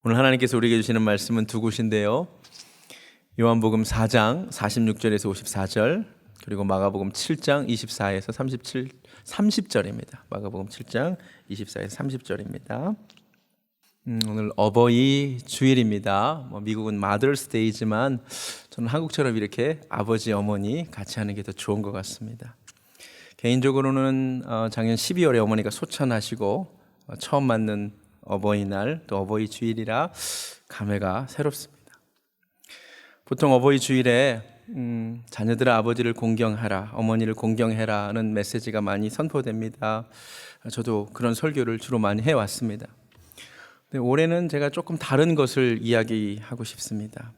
오늘 하나님께서 우리에게 주시는 말씀은 두 곳인데요. 요한복음 4장 46절에서 54절, 그리고 마가복음 7장 24에서 30절입니다. 마가복음 7장 24에서 30절입니다. 오늘 어버이 주일입니다. 미국은 마더스 데이지만 저는 한국처럼 이렇게 아버지 어머니 같이 하는 게 더 좋은 것 같습니다. 개인적으로는 작년 12월에 어머니가 소천하시고 처음 맞는 어버이날 또 어버이 주일이라 감회가 새롭습니다. 보통 어버이 주일에 자녀들아 아버지를 공경하라, 어머니를 공경해라는 메시지가 많이 선포됩니다. 저도 그런 설교를 주로 많이 해왔습니다. 근데 올해는 제가 조금 다른 것을 이야기하고 싶습니다.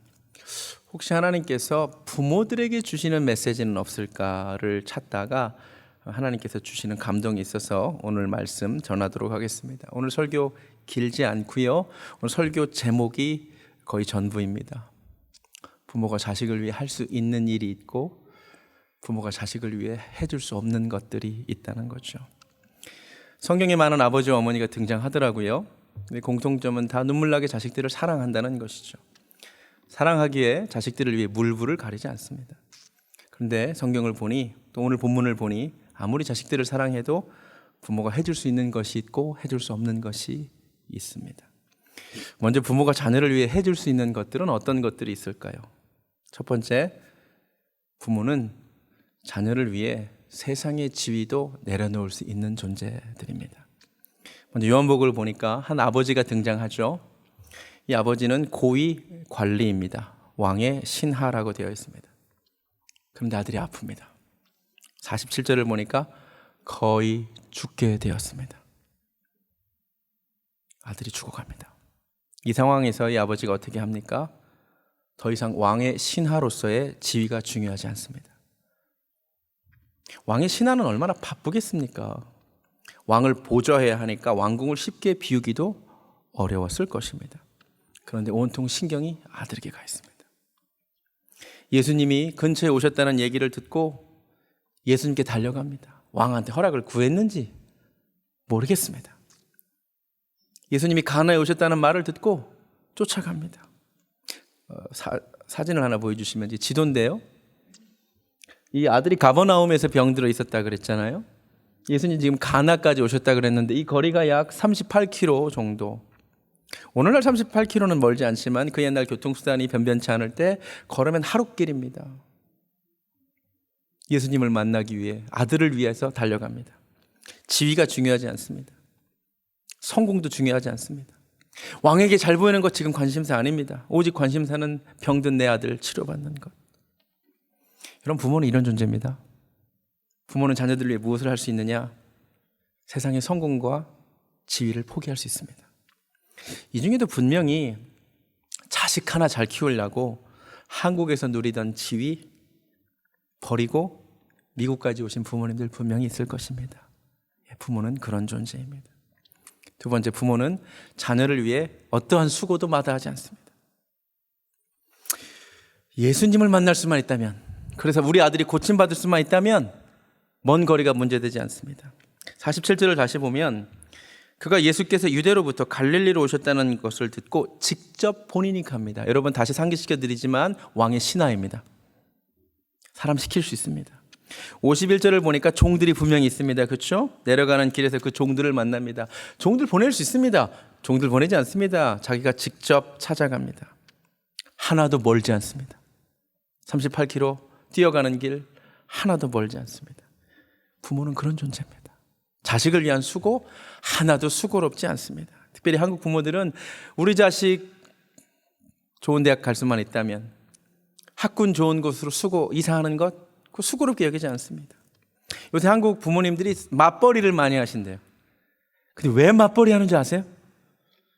혹시 하나님께서 부모들에게 주시는 메시지는 없을까를 찾다가 하나님께서 주시는 감동이 있어서 오늘 말씀 전하도록 하겠습니다. 오늘 설교 길지 않고요. 오늘 설교 제목이 거의 전부입니다. 부모가 자식을 위해 할 수 있는 일이 있고 부모가 자식을 위해 해줄 수 없는 것들이 있다는 거죠. 성경에 많은 아버지와 어머니가 등장하더라고요. 근데 공통점은 다 눈물나게 자식들을 사랑한다는 것이죠. 사랑하기에 자식들을 위해 물불을 가리지 않습니다. 그런데 성경을 보니, 또 오늘 본문을 보니 아무리 자식들을 사랑해도 부모가 해줄 수 있는 것이 있고 해줄 수 없는 것이 있습니다. 먼저 부모가 자녀를 위해 해줄 수 있는 것들은 어떤 것들이 있을까요? 첫 번째, 부모는 자녀를 위해 세상의 지위도 내려놓을 수 있는 존재들입니다. 먼저 요한복음을 보니까 한 아버지가 등장하죠. 이 아버지는 고위 관리입니다. 왕의 신하라고 되어 있습니다. 그런데 아들이 아픕니다. 47절을 보니까 거의 죽게 되었습니다. 아들이 죽어갑니다. 이 상황에서 이 아버지가 어떻게 합니까? 더 이상 왕의 신하로서의 지위가 중요하지 않습니다. 왕의 신하는 얼마나 바쁘겠습니까? 왕을 보좌해야 하니까 왕궁을 쉽게 비우기도 어려웠을 것입니다. 그런데 온통 신경이 아들에게 가 있습니다. 예수님이 근처에 오셨다는 얘기를 듣고 예수님께 달려갑니다. 왕한테 허락을 구했는지 모르겠습니다. 예수님이 가나에 오셨다는 말을 듣고 쫓아갑니다. 사진을 하나 보여주시면 지도인데요. 이 아들이 가버나움에서 병들어 있었다 그랬잖아요. 예수님 지금 가나까지 오셨다 그랬는데 이 거리가 약 38km 정도. 오늘날 38km는 멀지 않지만 그 옛날 교통수단이 변변치 않을 때 걸으면 하룻길입니다. 예수님을 만나기 위해, 아들을 위해서 달려갑니다. 지위가 중요하지 않습니다. 성공도 중요하지 않습니다. 왕에게 잘 보이는 것 지금 관심사 아닙니다. 오직 관심사는 병든 내 아들 치료받는 것. 여러분, 부모는 이런 존재입니다. 부모는 자녀들을 위해 무엇을 할 수 있느냐? 세상의 성공과 지위를 포기할 수 있습니다. 이 중에도 분명히 자식 하나 잘 키우려고 한국에서 누리던 지위 버리고 미국까지 오신 부모님들 분명히 있을 것입니다. 부모는 그런 존재입니다. 두 번째, 부모는 자녀를 위해 어떠한 수고도 마다하지 않습니다. 예수님을 만날 수만 있다면, 그래서 우리 아들이 고침받을 수만 있다면 먼 거리가 문제되지 않습니다. 47절을 다시 보면 그가 예수께서 유대로부터 갈릴리로 오셨다는 것을 듣고 직접 본인이 갑니다. 여러분, 다시 상기시켜 드리지만 왕의 신하입니다. 사람 시킬 수 있습니다. 51절을 보니까 종들이 분명히 있습니다. 그렇죠? 내려가는 길에서 그 종들을 만납니다. 종들 보낼 수 있습니다. 종들 보내지 않습니다. 자기가 직접 찾아갑니다. 하나도 멀지 않습니다. 38km 뛰어가는 길 하나도 멀지 않습니다. 부모는 그런 존재입니다. 자식을 위한 수고 하나도 수고롭지 않습니다. 특별히 한국 부모들은 우리 자식 좋은 대학 갈 수만 있다면, 학군 좋은 곳으로 이사하는 것, 그 수고롭게 여기지 않습니다. 요새 한국 부모님들이 맞벌이를 많이 하신대요. 근데 왜 맞벌이 하는지 아세요?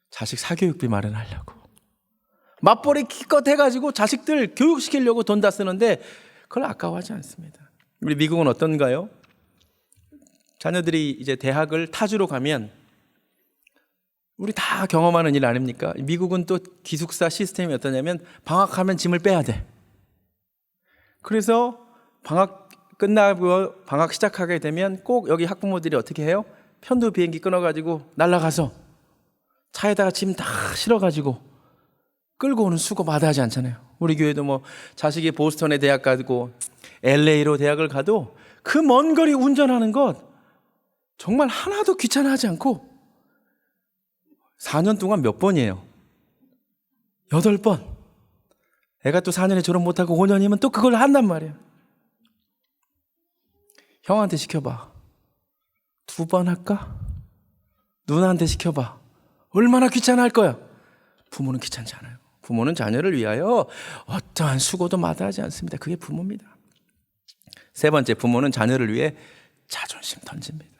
자식 사교육비 마련하려고. 맞벌이 기껏 해가지고 자식들 교육시키려고 돈 다 쓰는데 그걸 아까워하지 않습니다. 우리 미국은 어떤가요? 자녀들이 이제 대학을 타주로 가면, 우리 다 경험하는 일 아닙니까? 미국은 또 기숙사 시스템이 어떠냐면 방학하면 짐을 빼야 돼. 그래서 방학 끝나고 방학 시작하게 되면 꼭 여기 학부모들이 어떻게 해요? 편도 비행기 끊어가지고 날아가서 차에다가 짐 다 실어가지고 끌고 오는 수고 마다하지 않잖아요. 우리 교회도 뭐 자식이 보스턴에 대학 가고 LA로 대학을 가도 그 먼 거리 운전하는 것 정말 하나도 귀찮아하지 않고 4년 동안 몇 번이에요? 8번. 애가 또 4년에 졸업 못하고 5년이면 또 그걸 한단 말이에요. 형한테 시켜봐. 2번 할까? 누나한테 시켜봐. 얼마나 귀찮아 할 거야. 부모는 귀찮지 않아요. 부모는 자녀를 위하여 어떠한 수고도 마다하지 않습니다. 그게 부모입니다. 세 번째, 부모는 자녀를 위해 자존심 던집니다.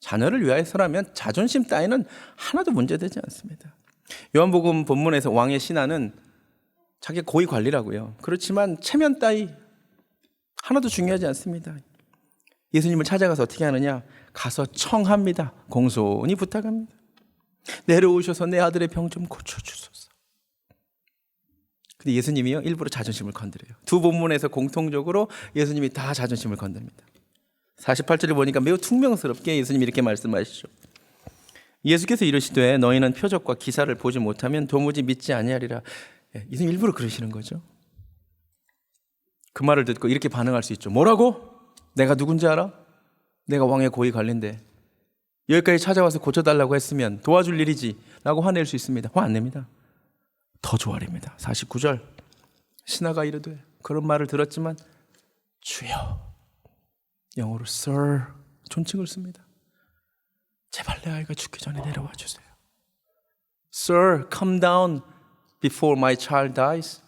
자녀를 위하여서라면 자존심 따위는 하나도 문제되지 않습니다. 요한복음 본문에서 왕의 신하는 자기 고위 관리라고요. 그렇지만 체면 따위 하나도 중요하지 않습니다. 예수님을 찾아가서 어떻게 하느냐? 가서 청합니다. 공손히 부탁합니다. 내려오셔서 내 아들의 병 좀 고쳐주소서. 근데 예수님이요, 일부러 자존심을 건드려요. 두 본문에서 공통적으로 예수님이 다 자존심을 건드립니다. 48절을 보니까 매우 퉁명스럽게 예수님이 이렇게 말씀하시죠. 예수께서 이르시되 너희는 표적과 기사를 보지 못하면 도무지 믿지 아니하리라. 예수님 일부러 그러시는 거죠. 그 말을 듣고 이렇게 반응할 수 있죠. 뭐라고? 내가 누군지 알아? 내가 왕의 고위 관리인데 여기까지 찾아와서 고쳐달라고 했으면 도와줄 일이지 라고 화낼 수 있습니다. 화 안 냅니다. 더 조아립니다. 49절 신하가 이르되 그런 말을 들었지만 주여, 영어로 Sir 존칭을 씁니다. 제발 내 아이가 죽기 전에 내려와 주세요. Sir, come down before my child dies.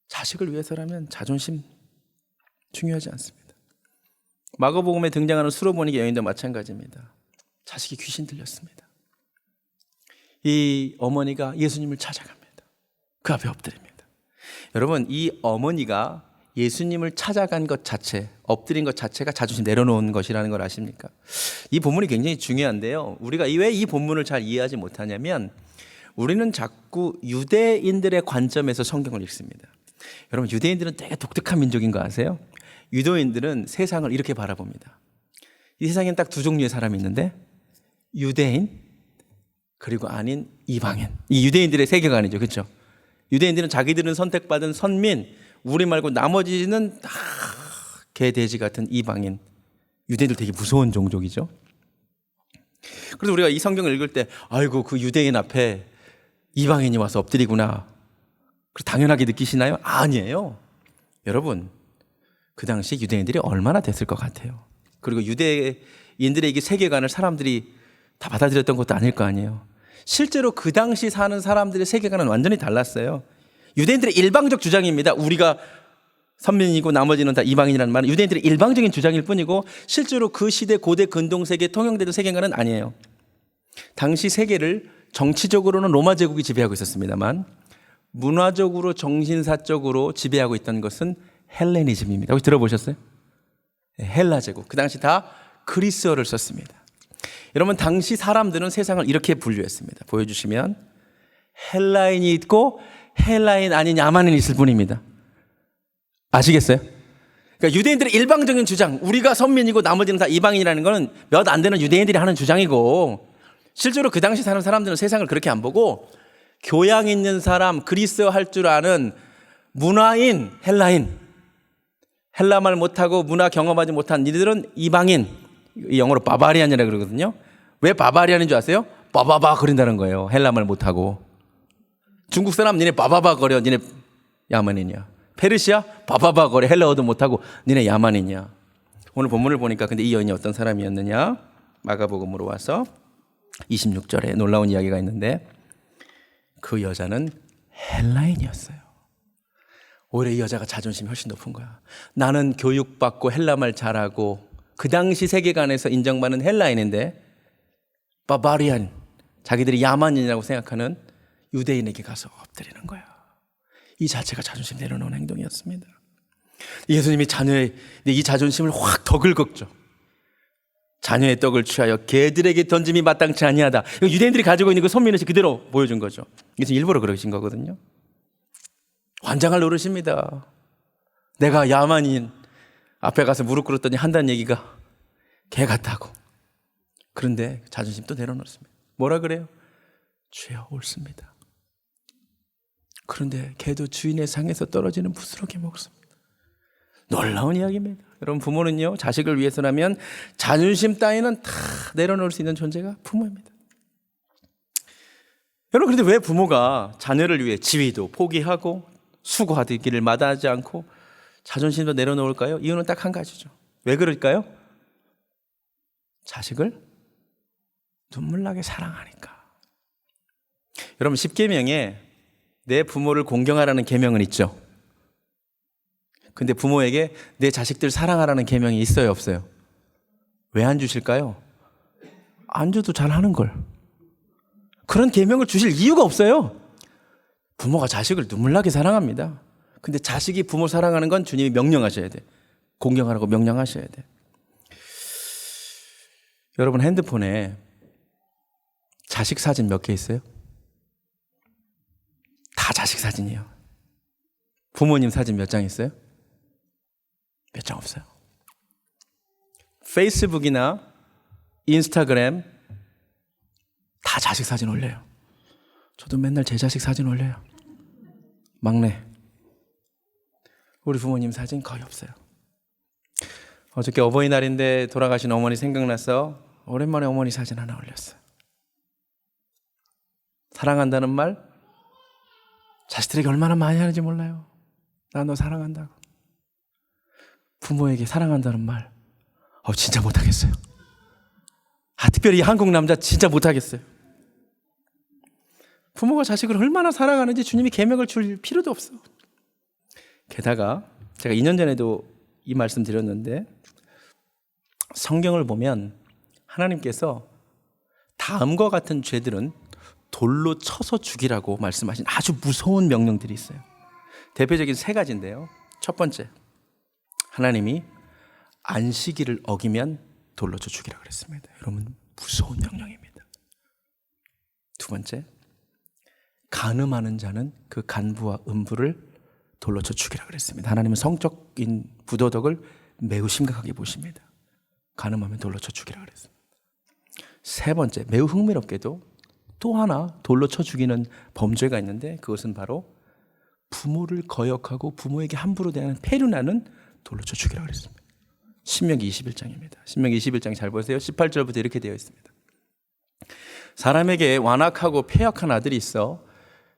자식을 위해서라면 자존심 중요하지 않습니다. 마가복음에 등장하는 수로보니 여인도 마찬가지입니다. 자식이 귀신 들렸습니다. 이 어머니가 예수님을 찾아갑니다. 그 앞에 엎드립니다. 여러분, 이 어머니가 예수님을 찾아간 것 자체, 엎드린 것 자체가 자존심 내려놓은 것이라는 걸 아십니까? 이 본문이 굉장히 중요한데요. 우리가 왜 이 본문을 잘 이해하지 못하냐면 우리는 자꾸 유대인들의 관점에서 성경을 읽습니다. 여러분, 유대인들은 되게 독특한 민족인 거 아세요? 유대인들은 세상을 이렇게 바라봅니다. 이 세상에는 딱 두 종류의 사람이 있는데 유대인 그리고 아닌 이방인. 이 유대인들의 세계관이죠. 그렇죠? 유대인들은 자기들은 선택받은 선민, 우리 말고 나머지는 다 개, 돼지 같은 이방인. 유대인들 되게 무서운 종족이죠. 그래서 우리가 이 성경을 읽을 때 아이고 그 유대인 앞에 이방인이 와서 엎드리구나. 당연하게 느끼시나요? 아니에요. 여러분, 그 당시 유대인들이 얼마나 됐을 것 같아요. 그리고 유대인들의 이 세계관을 사람들이 다 받아들였던 것도 아닐 거 아니에요. 실제로 그 당시 사는 사람들의 세계관은 완전히 달랐어요. 유대인들의 일방적 주장입니다. 우리가 선민이고 나머지는 다 이방인이라는 말은 유대인들의 일방적인 주장일 뿐이고 실제로 그 시대 고대 근동세계 통용되던 세계관은 아니에요. 당시 세계를 정치적으로는 로마 제국이 지배하고 있었습니다만 문화적으로 정신사적으로 지배하고 있던 것은 헬레니즘입니다. 혹시 들어보셨어요? 헬라 제국. 그 당시 다 그리스어를 썼습니다. 여러분, 당시 사람들은 세상을 이렇게 분류했습니다. 보여주시면 헬라인이 있고 헬라인 아닌 야만인이 있을 뿐입니다. 아시겠어요? 그러니까 유대인들의 일방적인 주장, 우리가 선민이고 나머지는 다 이방인이라는 것은 몇 안 되는 유대인들이 하는 주장이고 실제로 그 당시 사는 사람들은 세상을 그렇게 안 보고 교양 있는 사람, 그리스어 할 줄 아는 문화인, 헬라인, 헬라말 못하고 문화 경험하지 못한 이들은 이방인, 영어로 바바리안이라고 그러거든요. 왜 바바리안인 줄 아세요? 바바바 거린다는 거예요. 헬라말 못하고. 중국 사람 니네 바바바 거려, 니네 야만인이야. 페르시아 바바바 거려, 헬라어도 못하고 니네 야만인이야. 오늘 본문을 보니까 근데 이 여인이 어떤 사람이었느냐? 마가복음으로 와서 26절에 놀라운 이야기가 있는데 그 여자는 헬라인이었어요. 오히려 이 여자가 자존심이 훨씬 높은 거야. 나는 교육받고 헬라말 잘하고 그 당시 세계관에서 인정받는 헬라인인데 바바리안, 자기들이 야만인이라고 생각하는 유대인에게 가서 엎드리는 거야. 이 자체가 자존심 내려놓은 행동이었습니다. 예수님이 자녀의 이 자존심을 확 더 긁었죠. 자녀의 떡을 취하여 개들에게 던짐이 마땅치 아니하다. 유대인들이 가지고 있는 그 선민의식 그대로 보여준 거죠. 그래서 일부러 그러신 거거든요. 환장할 노릇입니다. 내가 야만인 앞에 가서 무릎 꿇었더니 한다는 얘기가 개 같다고. 그런데 자존심 또 내려놓습니다. 뭐라 그래요? 주여 옳습니다. 그런데 개도 주인의 상에서 떨어지는 부스러기 먹습니다. 놀라운 이야기입니다. 여러분, 부모는요, 자식을 위해서라면 자존심 따위는 다 내려놓을 수 있는 존재가 부모입니다. 여러분, 그런데 왜 부모가 자녀를 위해 지위도 포기하고 수고하기를 마다하지 않고 자존심도 내려놓을까요? 이유는 딱 한 가지죠. 왜 그럴까요? 자식을 눈물나게 사랑하니까. 여러분, 10계명에 내 부모를 공경하라는 계명은 있죠. 근데 부모에게 내 자식들 사랑하라는 계명이 있어요, 없어요? 왜 안 주실까요? 안 줘도 잘하는 걸. 그런 계명을 주실 이유가 없어요. 부모가 자식을 눈물나게 사랑합니다. 근데 자식이 부모 사랑하는 건 주님이 명령하셔야 돼. 공경하라고 명령하셔야 돼. 여러분, 핸드폰에 자식 사진 몇 개 있어요? 다 자식 사진이에요. 부모님 사진 몇 장 있어요? 몇 장 없어요. 페이스북이나 인스타그램 다 자식 사진 올려요. 저도 맨날 제 자식 사진 올려요. 막내. 우리 부모님 사진 거의 없어요. 어저께 어버이날인데 돌아가신 어머니 생각나서 오랜만에 어머니 사진 하나 올렸어요. 사랑한다는 말 자식들에게 얼마나 많이 하는지 몰라요. 나 너 사랑한다고. 부모에게 사랑한다는 말 진짜 못하겠어요. 특별히 한국 남자 진짜 못하겠어요. 부모가 자식을 얼마나 사랑하는지 주님이 계명을 줄 필요도 없어. 게다가 제가 2년 전에도 이 말씀 드렸는데, 성경을 보면 하나님께서 다음과 같은 죄들은 돌로 쳐서 죽이라고 말씀하신 아주 무서운 명령들이 있어요. 대표적인 3가지인데요. 첫 번째, 하나님이 안식일을 어기면 돌로 쳐 죽이라 그랬습니다. 여러분, 무서운 명령입니다. 두 번째, 간음하는 자는 그 간부와 음부를 돌로 쳐 죽이라 그랬습니다. 하나님은 성적인 부도덕을 매우 심각하게 보십니다. 간음하면 돌로 쳐 죽이라 그랬습니다. 세 번째, 매우 흥미롭게도 또 하나 돌로 쳐 죽이는 범죄가 있는데, 그것은 바로 부모를 거역하고 부모에게 함부로 대하는 폐륜하는 돌로 쳐 죽이라 그랬습니다. 신명기 21장입니다. 신명기 21장 잘 보세요. 18절부터 이렇게 되어 있습니다. 사람에게 완악하고 폐역한 아들이 있어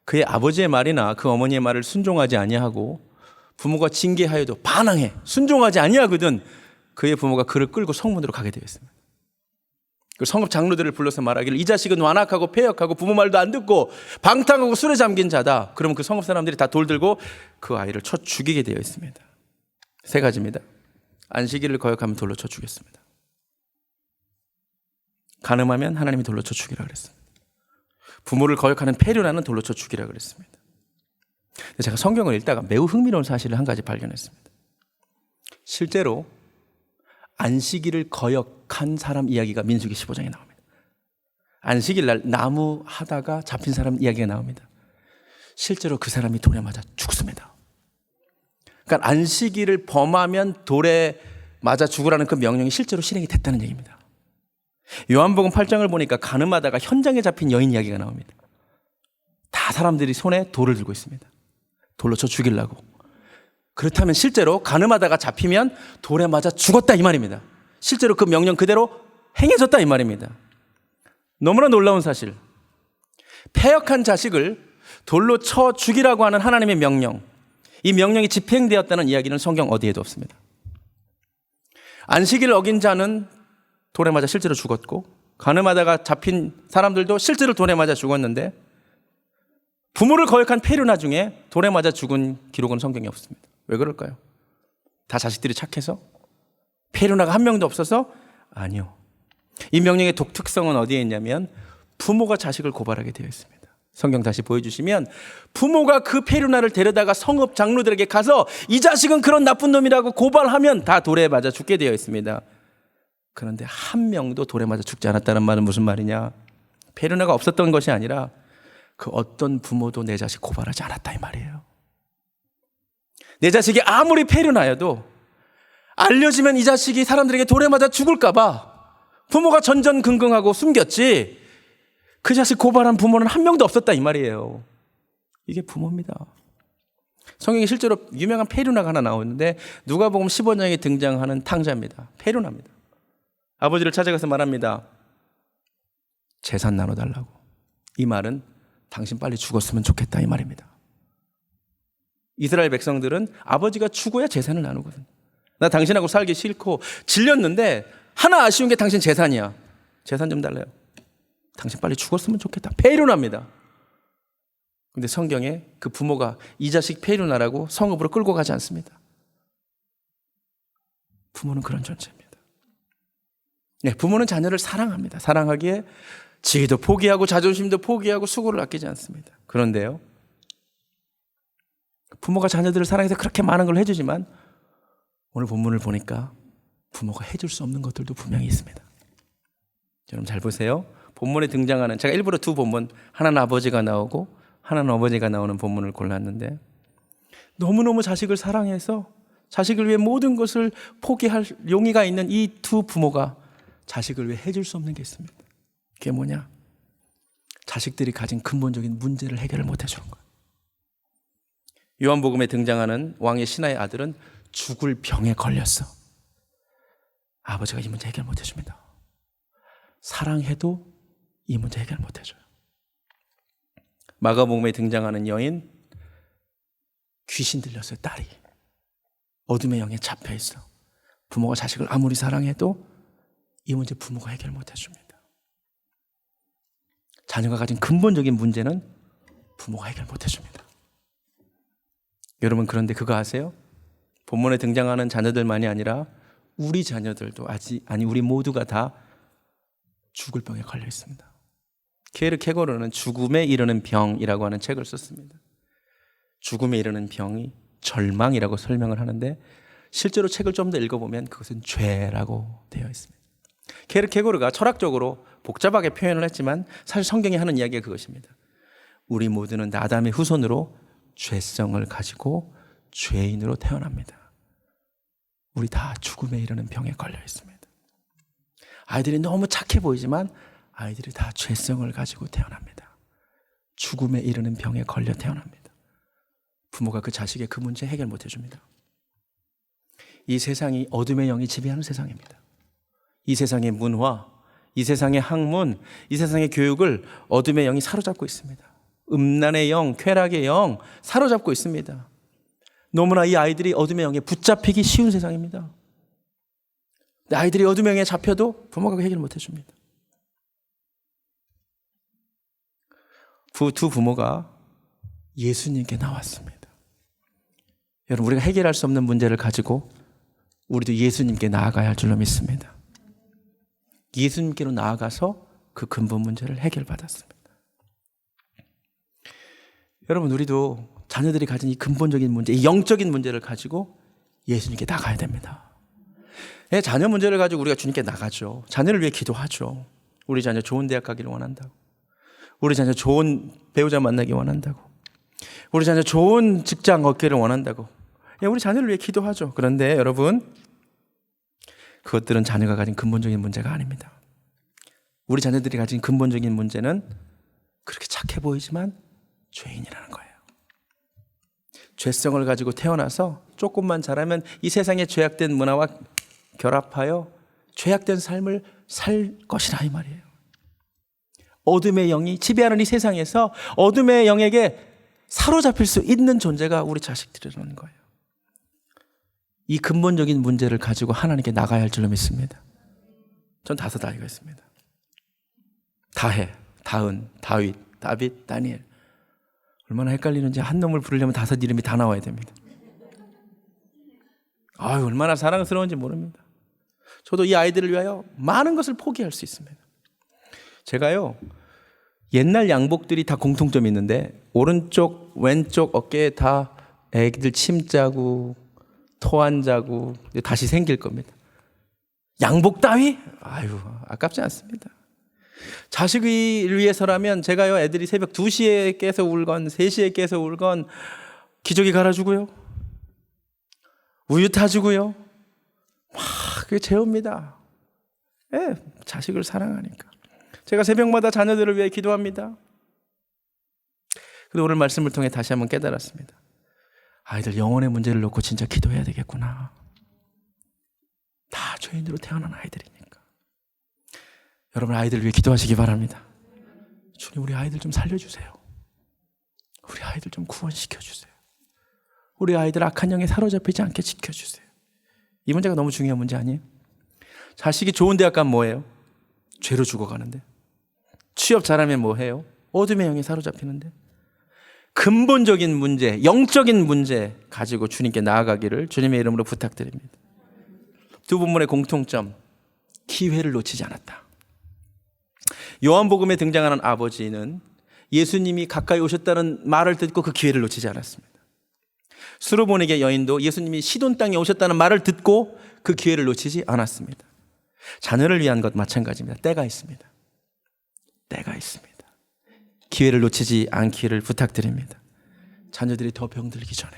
그의 아버지의 말이나 그 어머니의 말을 순종하지 아니하고 부모가 징계하여도 반항해 순종하지 아니하거든 그의 부모가 그를 끌고 성문으로 가게 되어 있습니다. 그 성읍 장로들을 불러서 말하기를 이 자식은 완악하고 폐역하고 부모 말도 안 듣고 방탕하고 술에 잠긴 자다. 그러면 그 성읍 사람들이 다 돌 들고 그 아이를 쳐 죽이게 되어 있습니다. 3가지입니다. 안식일을 거역하면 돌로 쳐 죽였습니다. 간음하면 하나님이 돌로 쳐 죽이라 그랬습니다. 부모를 거역하는 폐륜하는 돌로 쳐 죽이라 그랬습니다. 제가 성경을 읽다가 매우 흥미로운 사실을 한 가지 발견했습니다. 실제로 안식일을 거역한 사람 이야기가 민수기 15장에 나옵니다. 안식일 날 나무 하다가 잡힌 사람 이야기가 나옵니다. 실제로 그 사람이 돌에 맞아 죽습니다. 그러니까 안식일을 범하면 돌에 맞아 죽으라는 그 명령이 실제로 실행이 됐다는 얘기입니다. 요한복음 8장을 보니까 간음하다가 현장에 잡힌 여인 이야기가 나옵니다. 다 사람들이 손에 돌을 들고 있습니다. 돌로 쳐 죽이려고. 그렇다면 실제로 간음하다가 잡히면 돌에 맞아 죽었다 이 말입니다. 실제로 그 명령 그대로 행해졌다 이 말입니다. 너무나 놀라운 사실. 패역한 자식을 돌로 쳐 죽이라고 하는 하나님의 명령, 이 명령이 집행되었다는 이야기는 성경 어디에도 없습니다. 안식일을 어긴 자는 돌에 맞아 실제로 죽었고, 간음하다가 잡힌 사람들도 실제로 돌에 맞아 죽었는데, 부모를 거역한 폐륜아 중에 돌에 맞아 죽은 기록은 성경에 없습니다. 왜 그럴까요? 다 자식들이 착해서? 폐륜아가 한 명도 없어서? 아니요. 이 명령의 독특성은 어디에 있냐면 부모가 자식을 고발하게 되어 있습니다. 성경 다시 보여주시면 부모가 그 폐륜아를 데려다가 성읍 장로들에게 가서 이 자식은 그런 나쁜 놈이라고 고발하면 다 돌에 맞아 죽게 되어 있습니다. 그런데 한 명도 돌에 맞아 죽지 않았다는 말은 무슨 말이냐? 폐륜아가 없었던 것이 아니라 그 어떤 부모도 내 자식 고발하지 않았다 이 말이에요. 내 자식이 아무리 폐륜아여도 알려지면 이 자식이 사람들에게 돌에 맞아 죽을까 봐 부모가 전전긍긍하고 숨겼지, 그 자식 고발한 부모는 한 명도 없었다 이 말이에요. 이게 부모입니다. 성경에 실제로 유명한 페루나가 하나 나오는데 누가복음 15장에 등장하는 탕자입니다. 페루나입니다. 아버지를 찾아가서 말합니다. 재산 나눠달라고. 이 말은 당신 빨리 죽었으면 좋겠다 이 말입니다. 이스라엘 백성들은 아버지가 죽어야 재산을 나누거든. 나 당신하고 살기 싫고 질렸는데 하나 아쉬운 게 당신 재산이야. 재산 좀 달래요. 당신 빨리 죽었으면 좋겠다. 페루나입니다. 근데 성경에 그 부모가 이 자식 페루나라고 성읍으로 끌고 가지 않습니다. 부모는 그런 존재입니다. 네, 부모는 자녀를 사랑합니다. 사랑하기에 지위도 포기하고 자존심도 포기하고 수고를 아끼지 않습니다. 그런데요, 부모가 자녀들을 사랑해서 그렇게 많은 걸 해주지만 오늘 본문을 보니까 부모가 해줄 수 없는 것들도 분명히 있습니다. 여러분 잘 보세요. 본문에 등장하는, 제가 일부러 두 본문, 하나는 아버지가 나오고 하나는 어머니가 나오는 본문을 골랐는데, 너무너무 자식을 사랑해서 자식을 위해 모든 것을 포기할 용의가 있는 이 두 부모가 자식을 위해 해줄 수 없는 게 있습니다. 그게 뭐냐? 자식들이 가진 근본적인 문제를 해결을 못 해주는 거예요. 요한복음에 등장하는 왕의 신하의 아들은 죽을 병에 걸렸어. 아버지가 이 문제 해결 못 해줍니다. 사랑해도 이 문제 해결 못 해줘요. 마가복음에 등장하는 여인, 귀신 들렸어요. 딸이 어둠의 영에 잡혀 있어. 부모가 자식을 아무리 사랑해도 이 문제 부모가 해결 못 해줍니다. 자녀가 가진 근본적인 문제는 부모가 해결 못 해줍니다. 여러분, 그런데 그거 아세요? 본문에 등장하는 자녀들만이 아니라 우리 자녀들도 우리 모두가 다 죽을 병에 걸려 있습니다. 케르 케고르는 죽음에 이르는 병이라고 하는 책을 썼습니다. 죽음에 이르는 병이 절망이라고 설명을 하는데, 실제로 책을 좀 더 읽어보면 그것은 죄라고 되어 있습니다. 케르 케고르가 철학적으로 복잡하게 표현을 했지만 사실 성경이 하는 이야기가 그것입니다. 우리 모두는 아담의 후손으로 죄성을 가지고 죄인으로 태어납니다. 우리 다 죽음에 이르는 병에 걸려 있습니다. 아이들이 너무 착해 보이지만 아이들이 다 죄성을 가지고 태어납니다. 죽음에 이르는 병에 걸려 태어납니다. 부모가 그 자식의 그 문제 해결 못 해줍니다. 이 세상이 어둠의 영이 지배하는 세상입니다. 이 세상의 문화, 이 세상의 학문, 이 세상의 교육을 어둠의 영이 사로잡고 있습니다. 음란의 영, 쾌락의 영 사로잡고 있습니다. 너무나 이 아이들이 어둠의 영에 붙잡히기 쉬운 세상입니다. 아이들이 어둠의 영에 잡혀도 부모가 해결 못 해줍니다. 두 부모가 예수님께 나왔습니다. 여러분, 우리가 해결할 수 없는 문제를 가지고 우리도 예수님께 나아가야 할 줄로 믿습니다. 예수님께로 나아가서 그 근본 문제를 해결받았습니다. 여러분, 우리도 자녀들이 가진 이 근본적인 문제, 이 영적인 문제를 가지고 예수님께 나가야 됩니다. 자녀 문제를 가지고 우리가 주님께 나가죠. 자녀를 위해 기도하죠. 우리 자녀 좋은 대학 가기를 원한다고, 우리 자녀 좋은 배우자 만나기 원한다고, 우리 자녀 좋은 직장 얻기를 원한다고, 우리 자녀를 위해 기도하죠. 그런데 여러분, 그것들은 자녀가 가진 근본적인 문제가 아닙니다. 우리 자녀들이 가진 근본적인 문제는 그렇게 착해 보이지만 죄인이라는 거예요. 죄성을 가지고 태어나서 조금만 자라면 이 세상의 죄악된 문화와 결합하여 죄악된 삶을 살 것이라 이 말이에요. 어둠의 영이 지배하는 이 세상에서 어둠의 영에게 사로잡힐 수 있는 존재가 우리 자식들이라는 거예요. 이 근본적인 문제를 가지고 하나님께 나가야 할 줄로 믿습니다. 전 5 아이가 있습니다. 다해, 다은, 다윗, 다빗, 다니엘. 얼마나 헷갈리는지 한 놈을 부르려면 5 이름이 다 나와야 됩니다. 아유, 얼마나 사랑스러운지 모릅니다. 저도 이 아이들을 위하여 많은 것을 포기할 수 있습니다. 제가요, 옛날 양복들이 다 공통점이 있는데 오른쪽 왼쪽 어깨에 다 애기들 침 자국, 토한 자국 다시 생길 겁니다. 양복 따위? 아유, 아깝지 않습니다. 자식을 위해서라면 제가요, 애들이 새벽 2시에 깨서 울건 3시에 깨서 울건 기저귀 갈아주고요, 우유 타주고요, 막 그게 재웁니다. 자식을 사랑하니까. 제가 새벽마다 자녀들을 위해 기도합니다. 그리고 오늘 말씀을 통해 다시 한번 깨달았습니다. 아이들 영혼의 문제를 놓고 진짜 기도해야 되겠구나. 다 죄인으로 태어난 아이들이니까. 여러분 아이들 위해 기도하시기 바랍니다. 주님 우리 아이들 좀 살려주세요. 우리 아이들 좀 구원시켜주세요. 우리 아이들 악한 영에 사로잡히지 않게 지켜주세요. 이 문제가 너무 중요한 문제 아니에요? 자식이 좋은 대학 가면 뭐예요? 죄로 죽어가는데. 취업 잘하면 뭐해요? 어둠의 영에 사로잡히는데. 근본적인 문제, 영적인 문제 가지고 주님께 나아가기를 주님의 이름으로 부탁드립니다. 두 본문의 공통점, 기회를 놓치지 않았다. 요한복음에 등장하는 아버지는 예수님이 가까이 오셨다는 말을 듣고 그 기회를 놓치지 않았습니다. 수르보니게 여인도 예수님이 시돈 땅에 오셨다는 말을 듣고 그 기회를 놓치지 않았습니다. 자녀를 위한 것 마찬가지입니다. 때가 있습니다. 때가 있습니다. 기회를 놓치지 않기를 부탁드립니다. 자녀들이 더 병들기 전에,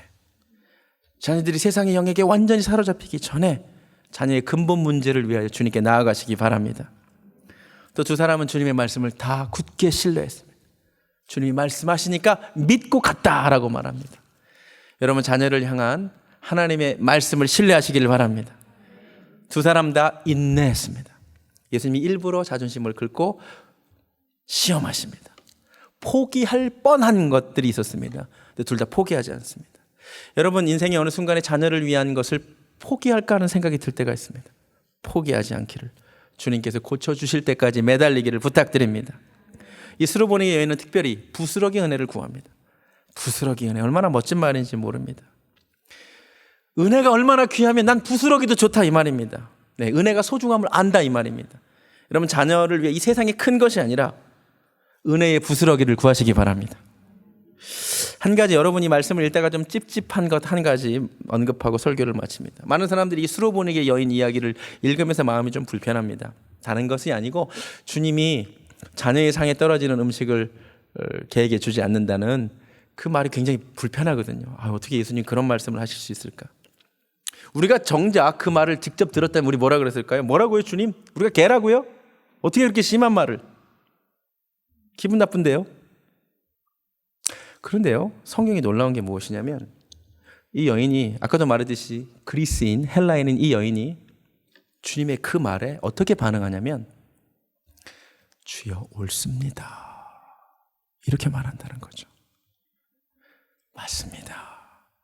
자녀들이 세상의 영에게 완전히 사로잡히기 전에 자녀의 근본 문제를 위하여 주님께 나아가시기 바랍니다. 또 두 사람은 주님의 말씀을 다 굳게 신뢰했습니다. 주님이 말씀하시니까 믿고 갔다라고 말합니다. 여러분 자녀를 향한 하나님의 말씀을 신뢰하시기를 바랍니다. 두 사람 다 인내했습니다. 예수님이 일부러 자존심을 긁고 시험하십니다. 포기할 뻔한 것들이 있었습니다. 근데 둘 다 포기하지 않습니다. 여러분 인생의 어느 순간에 자녀를 위한 것을 포기할까 하는 생각이 들 때가 있습니다. 포기하지 않기를 주님께서 고쳐주실 때까지 매달리기를 부탁드립니다. 이 수르보니 여인은 특별히 부스러기 은혜를 구합니다. 부스러기 은혜 얼마나 멋진 말인지 모릅니다. 은혜가 얼마나 귀하면 난 부스러기도 좋다 이 말입니다. 네, 은혜가 소중함을 안다 이 말입니다. 여러분 자녀를 위해 이 세상이 큰 것이 아니라 은혜의 부스러기를 구하시기 바랍니다. 한 가지 여러분이 말씀을 읽다가 좀 찝찝한 것 한 가지 언급하고 설교를 마칩니다. 많은 사람들이 이 수르보니게 여인 이야기를 읽으면서 마음이 좀 불편합니다. 다른 것이 아니고 주님이 자녀의 상에 떨어지는 음식을 개에게 주지 않는다는 그 말이 굉장히 불편하거든요. 어떻게 예수님 그런 말씀을 하실 수 있을까? 우리가 정작 그 말을 직접 들었다면 우리 뭐라 그랬을까요? 뭐라고요 주님? 우리가 개라고요? 어떻게 그렇게 심한 말을? 기분 나쁜데요? 그런데요 성경이 놀라운 게 무엇이냐면 이 여인이 아까도 말했듯이 그리스인 헬라인인 이 여인이 주님의 그 말에 어떻게 반응하냐면 주여 옳습니다 이렇게 말한다는 거죠. 맞습니다.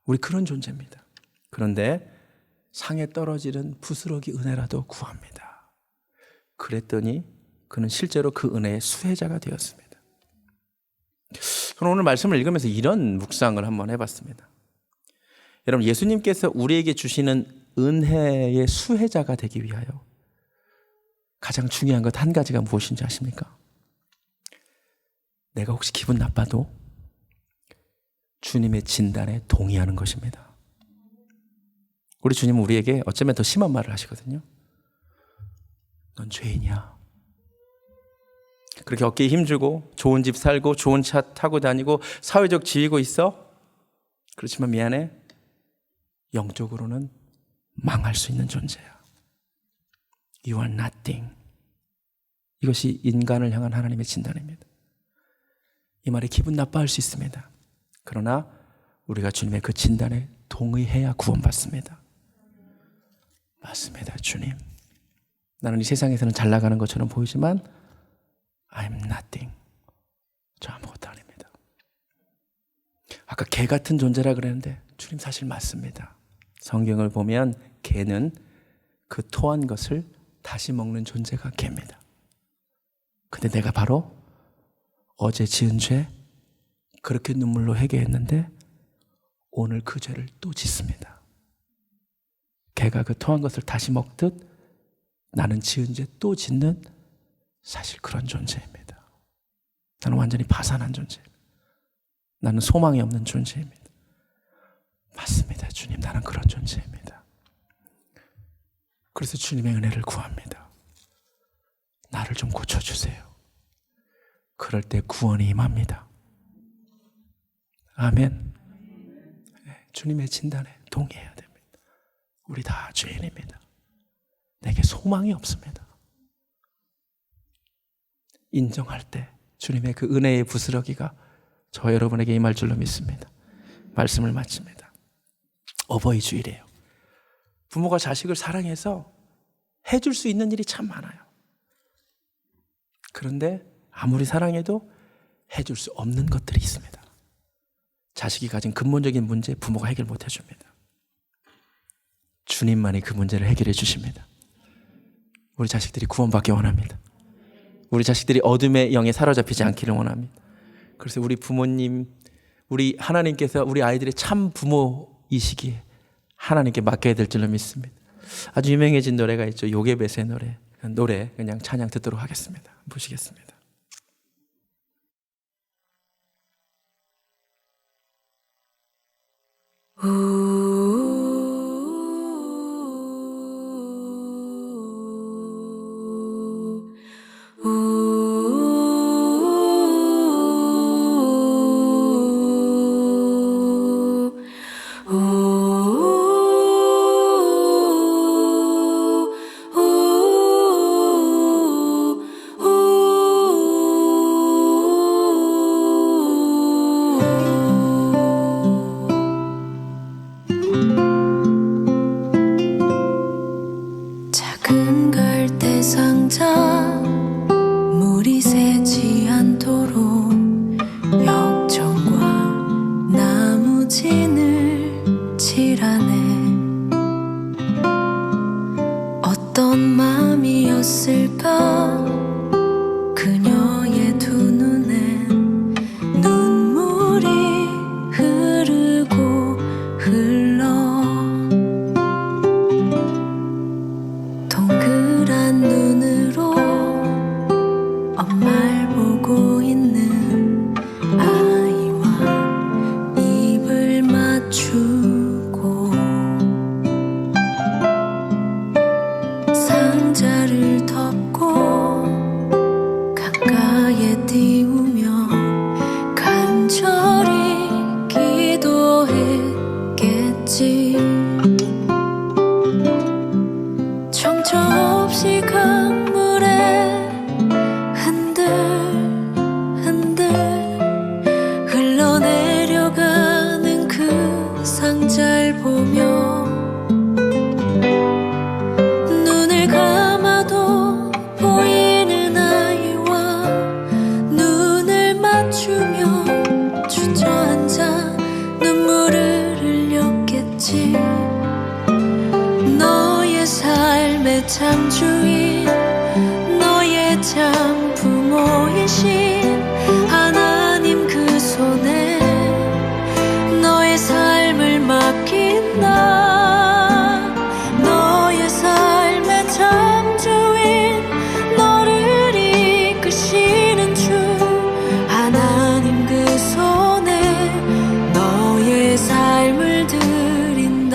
우리 그런 존재입니다. 그런데 상에 떨어지는 부스러기 은혜라도 구합니다. 그랬더니 그는 실제로 그 은혜의 수혜자가 되었습니다. 저는 오늘 말씀을 읽으면서 이런 묵상을 한번 해봤습니다. 여러분 예수님께서 우리에게 주시는 은혜의 수혜자가 되기 위하여 가장 중요한 것 한 가지가 무엇인지 아십니까? 내가 혹시 기분 나빠도 주님의 진단에 동의하는 것입니다. 우리 주님은 우리에게 어쩌면 더 심한 말을 하시거든요. 넌 죄인이야. 그렇게 어깨에 힘주고 좋은 집 살고 좋은 차 타고 다니고 사회적 지위고 있어? 그렇지만 미안해. 영적으로는 망할 수 있는 존재야. You are nothing. 이것이 인간을 향한 하나님의 진단입니다. 이 말에 기분 나빠할 수 있습니다. 그러나 우리가 주님의 그 진단에 동의해야 구원받습니다. 맞습니다, 주님. 나는 이 세상에서는 잘 나가는 것처럼 보이지만 I'm nothing. 저 아무것도 아닙니다. 아까 개 같은 존재라 그랬는데 주님 사실 맞습니다. 성경을 보면 개는 그 토한 것을 다시 먹는 존재가 개입니다. 근데 내가 바로 어제 지은 죄 그렇게 눈물로 회개했는데 오늘 그 죄를 또 짓습니다. 개가 그 토한 것을 다시 먹듯 나는 지은 죄 또 짓는 사실 그런 존재입니다. 나는 완전히 파산한 존재입니다. 나는 소망이 없는 존재입니다. 맞습니다. 주님, 나는 그런 존재입니다. 그래서 주님의 은혜를 구합니다. 나를 좀 고쳐주세요. 그럴 때 구원이 임합니다. 아멘. 주님의 진단에 동의해야 됩니다. 우리 다 죄인입니다. 내게 소망이 없습니다. 인정할 때 주님의 그 은혜의 부스러기가 저 여러분에게 임할 줄로 믿습니다. 말씀을 마칩니다. 어버이 주일이에요. 부모가 자식을 사랑해서 해줄 수 있는 일이 참 많아요. 그런데 아무리 사랑해도 해줄 수 없는 것들이 있습니다. 자식이 가진 근본적인 문제 부모가 해결 못 해줍니다. 주님만이 그 문제를 해결해 주십니다. 우리 자식들이 구원받기 원합니다. 우리 자식들이 어둠의 영에 사로잡히지 않기를 원합니다. 그래서 우리 부모님, 우리 하나님께서 우리 아이들의 참 부모이시기에 하나님께 맡겨야 될 줄로 믿습니다. 아주 유명해진 노래가 있죠. 요게벳의 노래 그냥 찬양 듣도록 하겠습니다. 보시겠습니다. 작은 갈대 상자 물이 새지 않도록 역청과 나무진을 칠하네. 어떤 맘이었을까 그녀의 두 눈엔 눈물이 흐르고 흘러 동그란 눈으로 엄마를 보고 있는 아이와 입을 맞추고 상자를 덮고 강가에 띄우며 간절히 기도했겠지. 정처 없이 강물에 흔들흔들 흘러내려가는 그 상자를 보며 눈을 감아도 보이는 아이와 눈을 맞추며 주저앉아 눈물을 흘렸겠지. 너의 삶의 참 주인, 너의 참 부모이신 하나님 그 손에 너의 삶을 맡긴다. 너의 삶의 참 주인, 너를 이끄시는 주 하나님 그 손에 너의 삶을 드린다.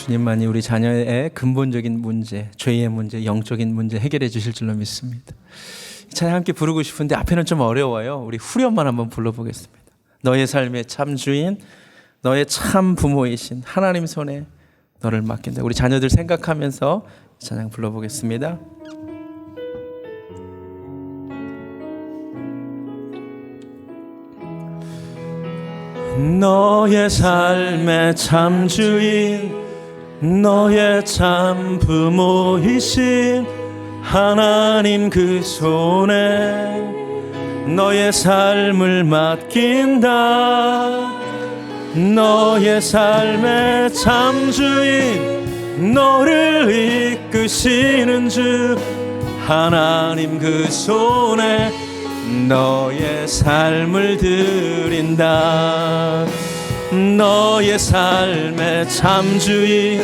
주님만이 우리 자녀의 근본적인 문제, 죄의 문제, 영적인 문제 해결해 주실 줄로 믿습니다. 이 찬양 함께 부르고 싶은데 앞에는 좀 어려워요. 우리 후렴만 한번 불러보겠습니다. 너의 삶의 참 주인, 너의 참 부모이신 하나님 손에 너를 맡긴다. 우리 자녀들 생각하면서 이 찬양 불러보겠습니다. 너의 삶의 참 주인, 너의 참 부모이신 하나님 그 손에 너의 삶을 맡긴다. 너의 삶의 참 주인, 너를 이끄시는 주 하나님 그 손에 너의 삶을 드린다. 너의 삶의 참 주인,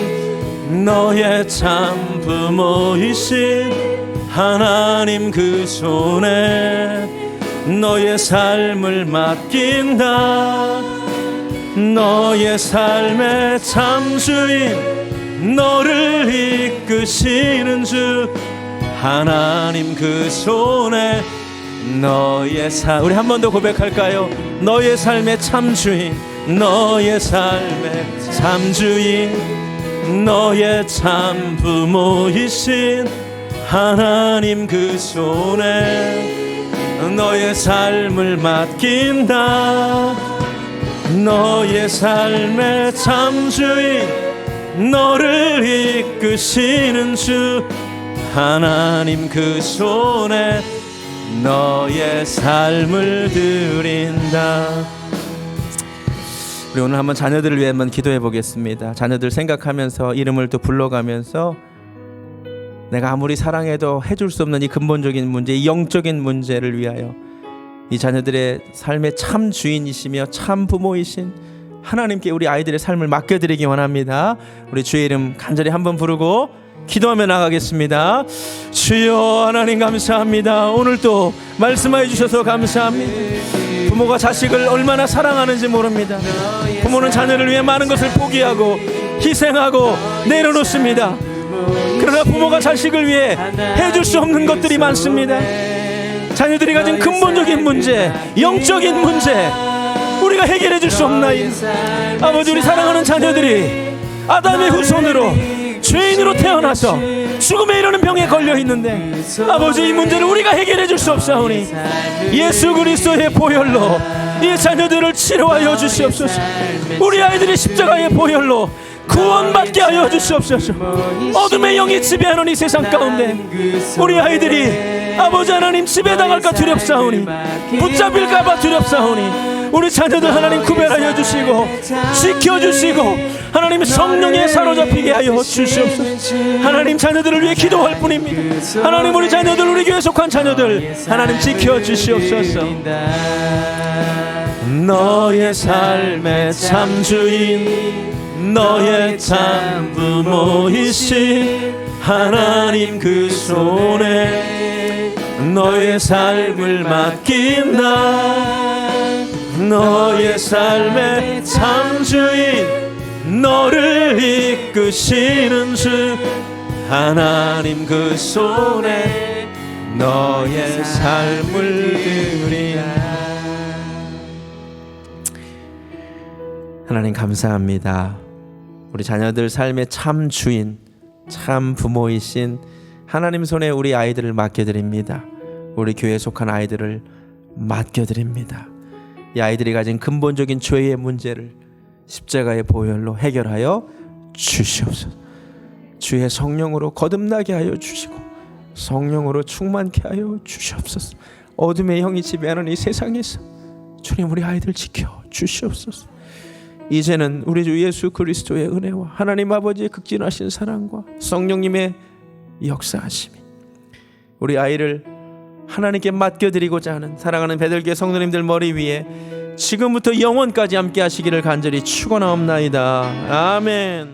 너의 참 부모이신 하나님 그 손에 너의 삶을 맡긴다. 너의 삶의 참 주인, 너를 이끄시는 주 하나님 그 손에 너의 삶, 우리 한 번 더 고백할까요? 너의 삶의 참 주인, 너의 삶의 참 주인, 너의 참 부모이신 하나님 그 손에 너의 삶을 맡긴다. 너의 삶의 참 주인, 너를 이끄시는 주 하나님 그 손에 너의 삶을 드린다. 우리 오늘 한번 자녀들을 위해 한번 기도해 보겠습니다. 자녀들 생각하면서 이름을 또 불러가면서 내가 아무리 사랑해도 해줄 수 없는 이 근본적인 문제, 이 영적인 문제를 위하여 이 자녀들의 삶의 참 주인이시며 참 부모이신 하나님께 우리 아이들의 삶을 맡겨드리기 원합니다. 우리 주의 이름 간절히 한번 부르고 기도하며 나가겠습니다. 주여 하나님 감사합니다. 오늘 또 말씀해 주셔서 감사합니다. 부모가 자식을 얼마나 사랑하는지 모릅니다. 부모는 자녀를 위해 많은 것을 포기하고 희생하고 내려놓습니다. 그러나 부모가 자식을 위해 해줄 수 없는 것들이 많습니다. 자녀들이 가진 근본적인 문제, 영적인 문제 우리가 해결해 줄 수 없나이다. 아버지, 우리 사랑하는 자녀들이 아담의 후손으로 죄인으로 태어나서 죽음에 이르는 병에 걸려 있는데 아버지, 이 문제를 우리가 해결해 줄 수 없사오니 예수 그리스도의 보혈로 이 자녀들을 치료하여 주시옵소서. 우리 아이들이 십자가의 보혈로 구원받게 하여 주시옵소서. 어둠의 영이 지배하는 이 세상 가운데 우리 아이들이 아버지 하나님 지배당할까 두렵사오니, 붙잡힐까봐 두렵사오니 우리 자녀들 하나님 구별하여 주시고 지켜주시고 하나님 성령에 사로잡히게 하여 주시옵소서. 하나님, 자녀들을 위해 기도할 뿐입니다. 하나님, 우리 자녀들, 우리 교회 속한 자녀들 하나님 지켜주시옵소서. 너의 삶의 참 주인, 너의 참 부모이신 하나님 그 손에 너의 삶을 맡긴다. 너의 삶의 참 주인, 너를 이끄시는 주 하나님 그 손에 너의 삶을 드리라. 하나님 감사합니다. 우리 자녀들 삶의 참 주인, 참 부모이신 하나님 손에 우리 아이들을 맡겨드립니다. 우리 교회에 속한 아이들을 맡겨드립니다. 이 아이들이 가진 근본적인 죄의 문제를 십자가의 보혈로 해결하여 주시옵소서. 주의 성령으로 거듭나게 하여 주시고 성령으로 충만케 하여 주시옵소서. 어둠의 영이 지배하는 이 세상에서 주님, 우리 아이들 지켜 주시옵소서. 이제는 우리 주 예수 그리스도의 은혜와 하나님 아버지의 극진하신 사랑과 성령님의 역사하심이 우리 아이를 하나님께 맡겨드리고자 하는 사랑하는 베들교회 성도님들 머리 위에 지금부터 영원까지 함께 하시기를 간절히 축원하옵나이다. 아멘.